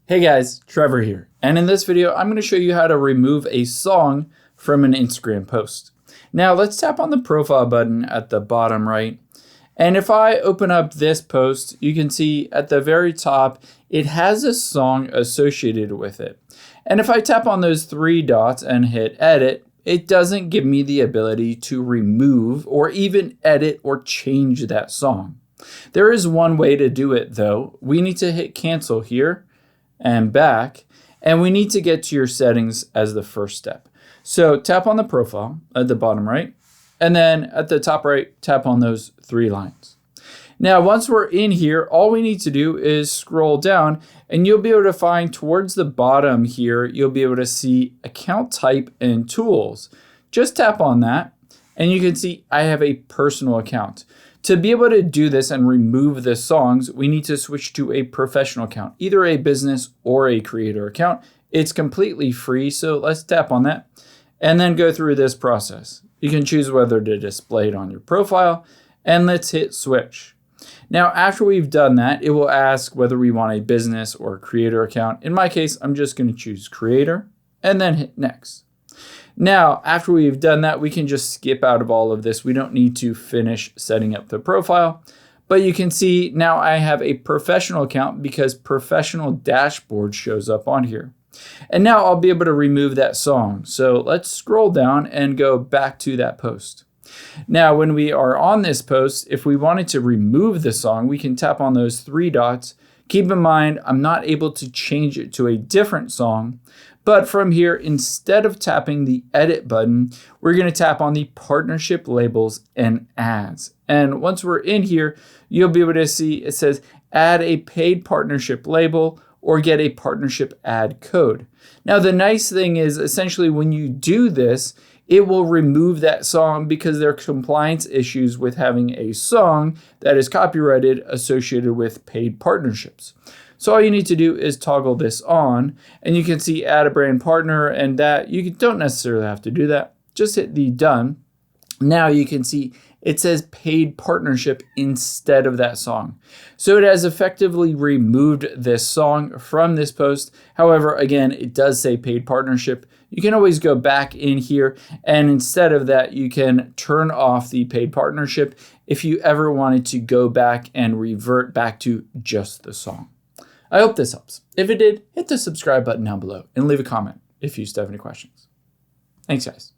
Hey guys, Trevor here. And in this video, I'm going to show you how to remove a song from an Instagram post. Now let's tap on the profile button at the bottom right. And if I open up this post, you can see at the very top, it has a song associated with it. And if I tap on those three dots and hit edit, it doesn't give me the ability to remove or even edit or change that song. There is one way to do it though. We need to hit cancel here and back, and we need to get to your settings as the first step. So tap on the profile at the bottom right, and then at the top right, tap on those three lines. Now, once we're in here, all we need to do is scroll down, and you'll be able to find towards the bottom here, you'll be able to see account type and tools. Just tap on that, and you can see I have a personal account. To be able to do this and remove the songs, we need to switch to a professional account, either a business or a creator account. It's completely free, so let's tap on that and then go through this process. You can choose whether to display it on your profile, and let's hit switch. Now, after we've done that, it will ask whether we want a business or a creator account. In my case, I'm just going to choose creator and then hit next. Now, after we've done that, we can just skip out of all of this. We don't need to finish setting up the profile, but you can see now I have a professional account because professional dashboard shows up on here. And now I'll be able to remove that song. So let's scroll down and go back to that post. Now, when we are on this post, if we wanted to remove the song, we can tap on those three dots. Keep in mind, I'm not able to change it to a different song, but from here, instead of tapping the edit button, we're going to tap on the partnership labels and ads. And once we're in here, you'll be able to see it says add a paid partnership label or get a partnership ad code. Now, the nice thing is essentially when you do this, it will remove that song because there are compliance issues with having a song that is copyrighted associated with paid partnerships. So all you need to do is toggle this on, and you can see add a brand partner, and that you don't necessarily have to do that. Just hit the done. Now you can see it says paid partnership instead of that song. So it has effectively removed this song from this post. However, again, it does say paid partnership. You can always go back in here, and instead of that, you can turn off the paid partnership if you ever wanted to go back and revert back to just the song. I hope this helps. If it did, hit the subscribe button down below and leave a comment if you still have any questions. Thanks, guys.